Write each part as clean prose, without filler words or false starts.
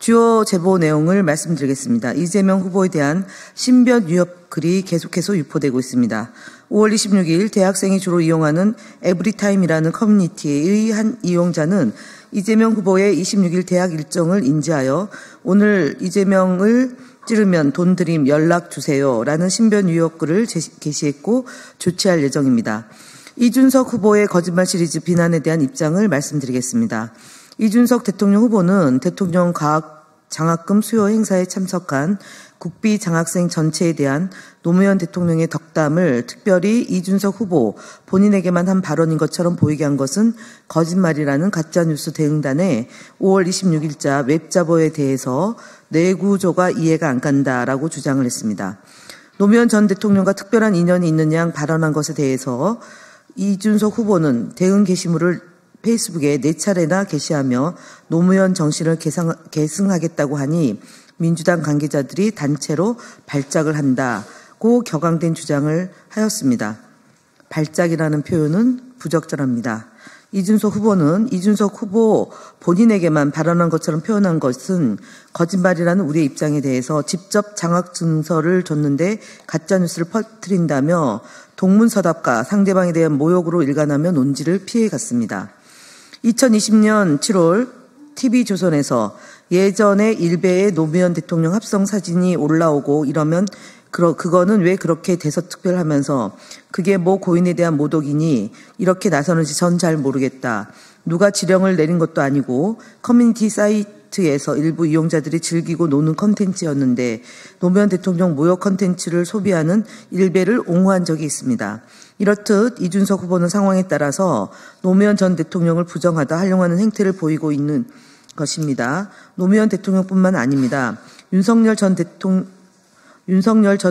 주요 제보 내용을 말씀드리겠습니다. 이재명 후보에 대한 신변 위협 글이 계속해서 유포되고 있습니다. 5월 26일 대학생이 주로 이용하는 에브리타임이라는 커뮤니티의 한 이용자는 이재명 후보의 26일 대학 일정을 인지하여 오늘 이재명을 찌르면 돈 드림 연락 주세요 라는 신변 위협 글을 게시했고 조치할 예정입니다. 이준석 후보의 거짓말 시리즈 비난에 대한 입장을 말씀드리겠습니다. 이준석 대통령 후보는 대통령 과학 장학금 수여 행사에 참석한 국비 장학생 전체에 대한 노무현 대통령의 덕담을 특별히 이준석 후보 본인에게만 한 발언인 것처럼 보이게 한 것은 거짓말이라는 가짜뉴스 대응단의 5월 26일자 웹자보에 대해서 뇌구조가 이해가 안 간다라고 주장을 했습니다. 노무현 전 대통령과 특별한 인연이 있는 양 발언한 것에 대해서 이준석 후보는 대응 게시물을 페이스북에 4차례나 게시하며 노무현 정신을 계승하겠다고 하니 민주당 관계자들이 단체로 발작을 한다고 격앙된 주장을 하였습니다. 발작이라는 표현은 부적절합니다. 이준석 후보는 이준석 후보 본인에게만 발언한 것처럼 표현한 것은 거짓말이라는 우리의 입장에 대해서 직접 장학 증서를 줬는데 가짜뉴스를 퍼뜨린다며 동문서답과 상대방에 대한 모욕으로 일관하며 논지를 피해갔습니다. 2020년 7월 TV조선에서 예전에 일베의 노무현 대통령 합성 사진이 올라오고 이러면 그거는 왜 그렇게 대서특별하면서 그게 뭐 고인에 대한 모독이니 이렇게 나서는지 전 잘 모르겠다. 누가 지령을 내린 것도 아니고 커뮤니티 사이트에서 일부 이용자들이 즐기고 노는 컨텐츠였는데 노무현 대통령 모욕 컨텐츠를 소비하는 일베를 옹호한 적이 있습니다. 이렇듯 이준석 후보는 상황에 따라서 노무현 전 대통령을 부정하다 활용하는 행태를 보이고 있는 것입니다. 노무현 대통령뿐만 아닙니다. 윤석열 전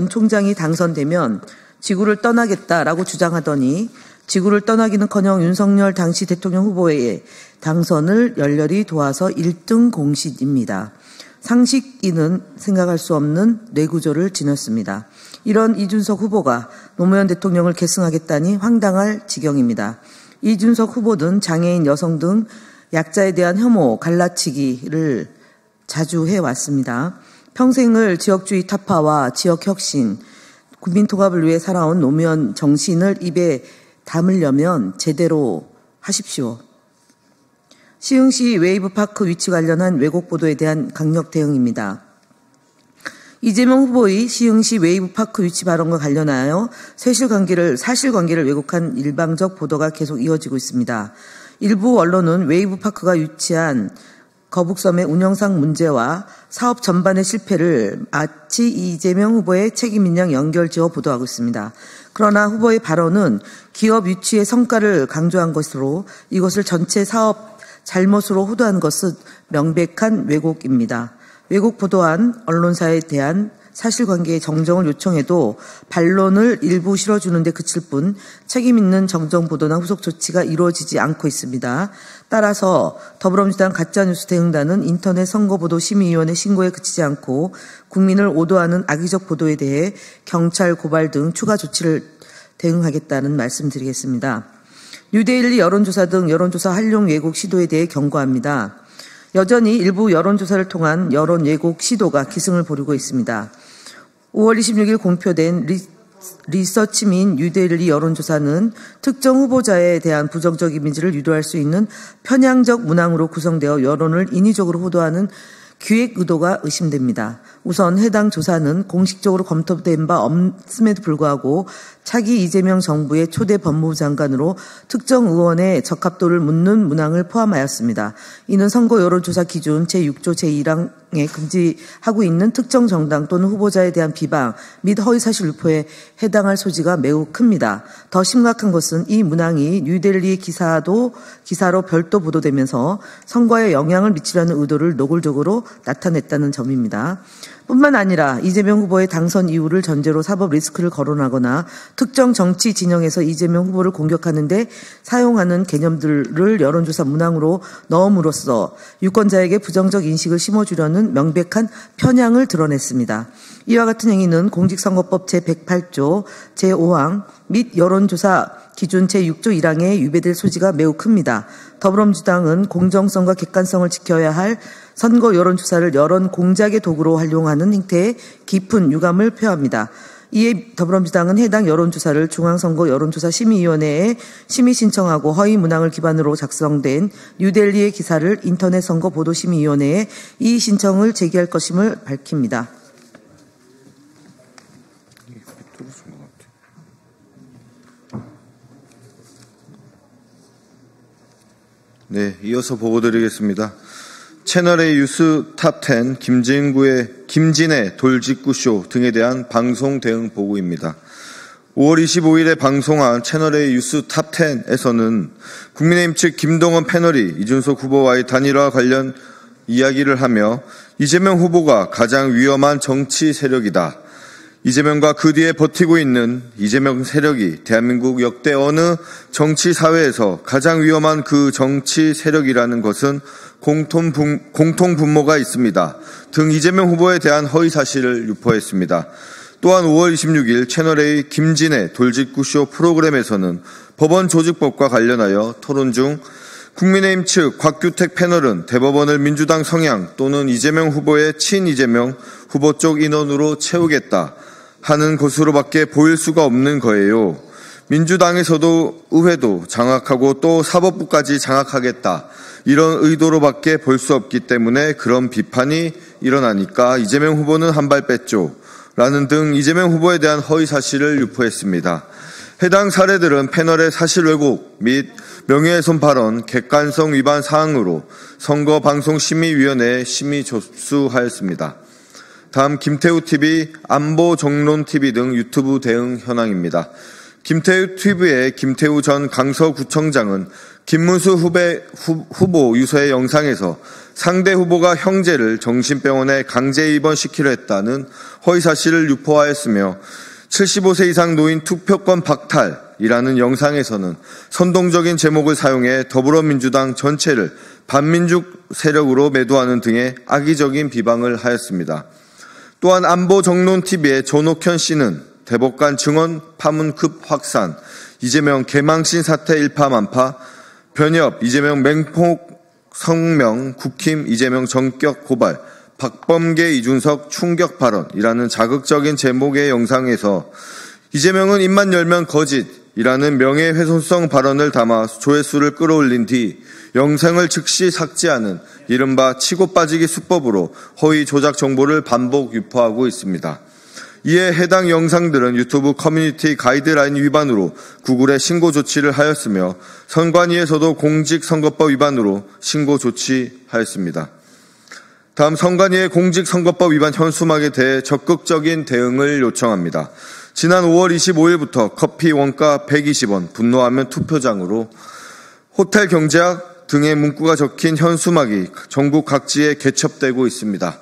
총장이 당선되면 지구를 떠나겠다라고 주장하더니 지구를 떠나기는커녕 윤석열 당시 대통령 후보의 당선을 열렬히 도와서 1등 공신입니다. 상식인은 생각할 수 없는 뇌구조를 지녔습니다. 이런 이준석 후보가 노무현 대통령을 계승하겠다니 황당할 지경입니다. 이준석 후보는 장애인, 여성 등 약자에 대한 혐오, 갈라치기를 자주 해왔습니다. 평생을 지역주의 타파와 지역혁신, 국민통합을 위해 살아온 노무현 정신을 입에 담으려면 제대로 하십시오. 시흥시 웨이브파크 위치 관련한 왜곡 보도에 대한 강력 대응입니다. 이재명 후보의 시흥시 웨이브파크 위치 발언과 관련하여 사실관계를 왜곡한 일방적 보도가 계속 이어지고 있습니다. 일부 언론은 웨이브파크가 위치한 거북섬의 운영상 문제와 사업 전반의 실패를 마치 이재명 후보의 책임인 양 연결지어 보도하고 있습니다. 그러나 후보의 발언은 기업 유치의 성과를 강조한 것으로 이것을 전체 사업 잘못으로 호도한 것은 명백한 왜곡입니다. 왜곡 보도한 언론사에 대한 사실관계의 정정을 요청해도 반론을 일부 실어주는 데 그칠 뿐 책임 있는 정정 보도나 후속 조치가 이루어지지 않고 있습니다. 따라서 더불어민주당 가짜뉴스 대응단은 인터넷 선거보도심의위원회 신고에 그치지 않고 국민을 오도하는 악의적 보도에 대해 경찰 고발 등 추가 조치를 대응하겠다는 말씀드리겠습니다. 뉴데일리 여론조사 등 여론조사 활용 왜곡 시도에 대해 경고합니다. 여전히 일부 여론조사를 통한 여론 왜곡 시도가 기승을 부리고 있습니다. 5월 26일 공표된 리서치민 뉴데일리 여론조사는 특정 후보자에 대한 부정적 이미지를 유도할 수 있는 편향적 문항으로 구성되어 여론을 인위적으로 호도하는 기획 의도가 의심됩니다. 우선 해당 조사는 공식적으로 검토된 바 없음에도 불구하고 차기 이재명 정부의 초대 법무부 장관으로 특정 의원의 적합도를 묻는 문항을 포함하였습니다. 이는 선거 여론조사 기준 제6조 제1항에 금지하고 있는 특정 정당 또는 후보자에 대한 비방 및 허위사실 유포에 해당할 소지가 매우 큽니다. 더 심각한 것은 이 문항이 뉴델리 기사로 별도 보도되면서 선거에 영향을 미치려는 의도를 노골적으로 나타냈다는 점입니다. 뿐만 아니라 이재명 후보의 당선 이후를 전제로 사법 리스크를 거론하거나 특정 정치 진영에서 이재명 후보를 공격하는 데 사용하는 개념들을 여론조사 문항으로 넣음으로써 유권자에게 부정적 인식을 심어주려는 명백한 편향을 드러냈습니다. 이와 같은 행위는 공직선거법 제108조 제5항 및 여론조사 기준 제6조 1항에 위배될 소지가 매우 큽니다. 더불어민주당은 공정성과 객관성을 지켜야 할 선거 여론조사를 여론 공작의 도구로 활용하는 행태에 깊은 유감을 표합니다. 이에 더불어민주당은 해당 여론조사를 중앙선거 여론조사심의위원회에 심의 신청하고 허위 문항을 기반으로 작성된 뉴델리의 기사를 인터넷 선거보도심의위원회에 이 신청을 제기할 것임을 밝힙니다. 네, 이어서 보고드리겠습니다. 채널A 뉴스 탑10 김진의 돌직구쇼 등에 대한 방송 대응 보고입니다. 5월 25일에 방송한 채널A 뉴스 탑10에서는 국민의힘 측 김동원 패널이 이준석 후보와의 단일화 관련 이야기를 하며 이재명 후보가 가장 위험한 정치 세력이다. 이재명과 그 뒤에 버티고 있는 이재명 세력이 대한민국 역대 어느 정치 사회에서 가장 위험한 그 정치 세력이라는 것은 공통 분모가 있습니다. 등 이재명 후보에 대한 허위 사실을 유포했습니다. 또한 5월 26일 채널A 김진의 돌직구쇼 프로그램에서는 법원 조직법과 관련하여 토론 중 국민의힘 측 곽규택 패널은 대법원을 민주당 성향 또는 이재명 후보의 친이재명 후보 쪽 인원으로 채우겠다 하는 것으로밖에 보일 수가 없는 거예요. 민주당에서도 의회도 장악하고 또 사법부까지 장악하겠다. 이런 의도로밖에 볼 수 없기 때문에 그런 비판이 일어나니까 이재명 후보는 한 발 뺐죠. 라는 등 이재명 후보에 대한 허위 사실을 유포했습니다. 해당 사례들은 패널의 사실 왜곡 및 명예훼손 발언, 객관성 위반 사항으로 선거방송심의위원회에 심의 접수하였습니다. 다음 김태우TV, 안보정론TV 등 유튜브 대응 현황입니다. 김태우TV의 김태우 전 강서구청장은 김문수 후보 유서의 영상에서 상대 후보가 형제를 정신병원에 강제 입원시키려 했다는 허위사실을 유포하였으며 75세 이상 노인 투표권 박탈이라는 영상에서는 선동적인 제목을 사용해 더불어민주당 전체를 반민족 세력으로 매도하는 등의 악의적인 비방을 하였습니다. 또한 안보정론TV의 전옥현 씨는 대법관 증언 파문급 확산, 이재명 개망신 사태 일파만파, 변협 이재명 맹폭 성명 국힘 이재명 전격 고발, 박범계 이준석 충격 발언이라는 자극적인 제목의 영상에서 이재명은 입만 열면 거짓이라는 명예훼손성 발언을 담아 조회수를 끌어올린 뒤 영상을 즉시 삭제하는 이른바 치고 빠지기 수법으로 허위 조작 정보를 반복 유포하고 있습니다. 이에 해당 영상들은 유튜브 커뮤니티 가이드라인 위반으로 구글에 신고 조치를 하였으며 선관위에서도 공직선거법 위반으로 신고 조치하였습니다. 다음 선관위의 공직선거법 위반 현수막에 대해 적극적인 대응을 요청합니다. 지난 5월 25일부터 커피 원가 120원, 분노하면 투표장으로 호텔 경제학 등의 문구가 적힌 현수막이 전국 각지에 개첩되고 있습니다.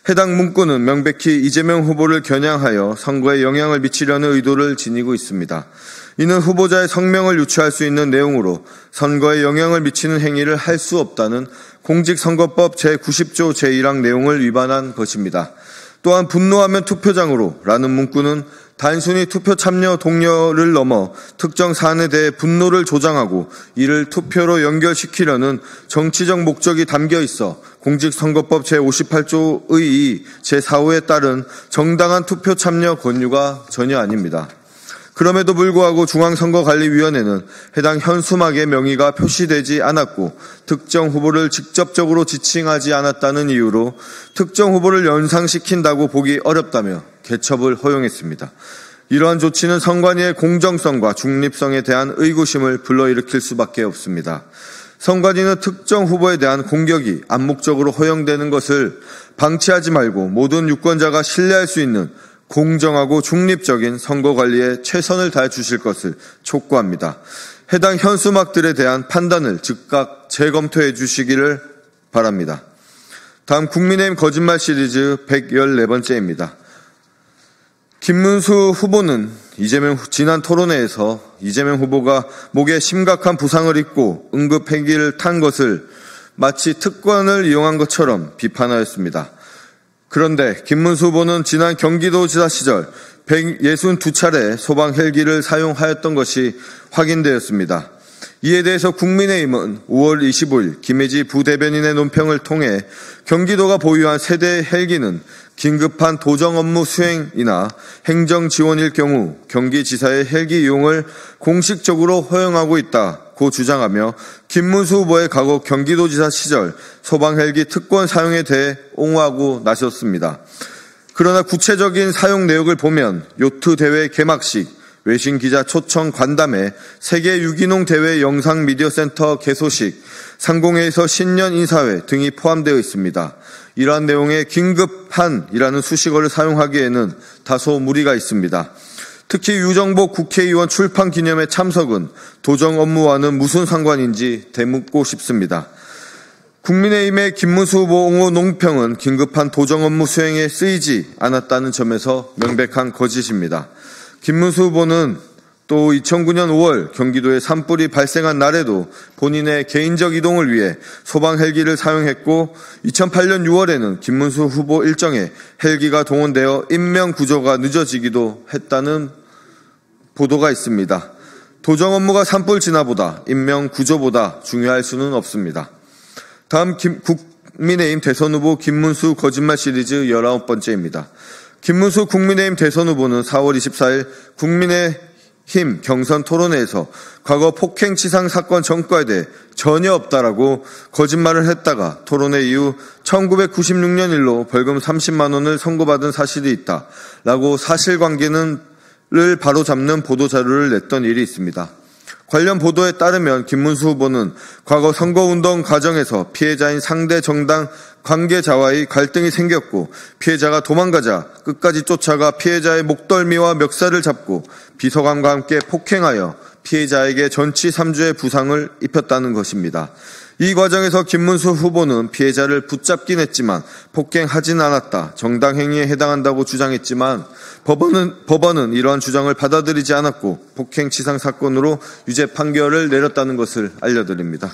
해당 문구는 명백히 이재명 후보를 겨냥하여 선거에 영향을 미치려는 의도를 지니고 있습니다. 이는 후보자의 성명을 유추할 수 있는 내용으로 선거에 영향을 미치는 행위를 할 수 없다는 공직선거법 제90조 제1항 내용을 위반한 것입니다. 또한 분노하면 투표장으로 라는 문구는 단순히 투표 참여 동료를 넘어 특정 사안에 대해 분노를 조장하고 이를 투표로 연결시키려는 정치적 목적이 담겨 있어 공직선거법 제58조의 2, 제4호에 따른 정당한 투표 참여 권유가 전혀 아닙니다. 그럼에도 불구하고 중앙선거관리위원회는 해당 현수막의 명의가 표시되지 않았고 특정 후보를 직접적으로 지칭하지 않았다는 이유로 특정 후보를 연상시킨다고 보기 어렵다며 개첩을 허용했습니다. 이러한 조치는 선관위의 공정성과 중립성에 대한 의구심을 불러일으킬 수밖에 없습니다. 선관위는 특정 후보에 대한 공격이 암묵적으로 허용되는 것을 방치하지 말고 모든 유권자가 신뢰할 수 있는 공정하고 중립적인 선거관리에 최선을 다해 주실 것을 촉구합니다. 해당 현수막들에 대한 판단을 즉각 재검토해 주시기를 바랍니다. 다음 국민의힘 거짓말 시리즈 114번째입니다. 김문수 후보는 지난 토론회에서 이재명 후보가 목에 심각한 부상을 입고 응급 헬기를 탄 것을 마치 특권을 이용한 것처럼 비판하였습니다. 그런데 김문수 후보는 지난 경기도지사 시절 162차례 소방 헬기를 사용하였던 것이 확인되었습니다. 이에 대해서 국민의힘은 5월 25일 김혜지 부대변인의 논평을 통해 경기도가 보유한 세대 헬기는 긴급한 도정 업무 수행이나 행정 지원일 경우 경기지사의 헬기 이용을 공식적으로 허용하고 있다고 주장하며 김문수 후보의 과거 경기도지사 시절 소방 헬기 특권 사용에 대해 옹호하고 나섰습니다. 그러나 구체적인 사용 내역을 보면 요트 대회 개막식, 외신 기자 초청 관담회, 세계 유기농 대회 영상 미디어 센터 개소식, 상공회에서 신년 인사회 등이 포함되어 있습니다. 이러한 내용의 긴급한이라는 수식어를 사용하기에는 다소 무리가 있습니다. 특히 유정복 국회의원 출판 기념회 참석은 도정 업무와는 무슨 상관인지 되묻고 싶습니다. 국민의힘의 김문수 후보 옹호 논평은 긴급한 도정 업무 수행에 쓰이지 않았다는 점에서 명백한 거짓입니다. 김문수 후보는 또 2009년 5월 경기도에 산불이 발생한 날에도 본인의 개인적 이동을 위해 소방 헬기를 사용했고 2008년 6월에는 김문수 후보 일정에 헬기가 동원되어 인명 구조가 늦어지기도 했다는 보도가 있습니다. 도정 업무가 산불 진화보다 인명 구조보다 중요할 수는 없습니다. 다음 국민의힘 대선 후보 김문수 거짓말 시리즈 19번째입니다. 김문수 국민의힘 대선 후보는 4월 24일 국민의힘 경선 토론회에서 과거 폭행치상 사건 전과에 대해 전혀 없다라고 거짓말을 했다가 토론회 이후 1996년 일로 벌금 30만 원을 선고받은 사실이 있다라고 사실관계를 바로잡는 보도자료를 냈던 일이 있습니다. 관련 보도에 따르면 김문수 후보는 과거 선거운동 과정에서 피해자인 상대 정당 관계자와의 갈등이 생겼고 피해자가 도망가자 끝까지 쫓아가 피해자의 목덜미와 멱살을 잡고 비서관과 함께 폭행하여 피해자에게 전치 3주의 부상을 입혔다는 것입니다. 이 과정에서 김문수 후보는 피해자를 붙잡긴 했지만 폭행하진 않았다, 정당 행위에 해당한다고 주장했지만 법원은 이러한 주장을 받아들이지 않았고 폭행치상 사건으로 유죄 판결을 내렸다는 것을 알려드립니다.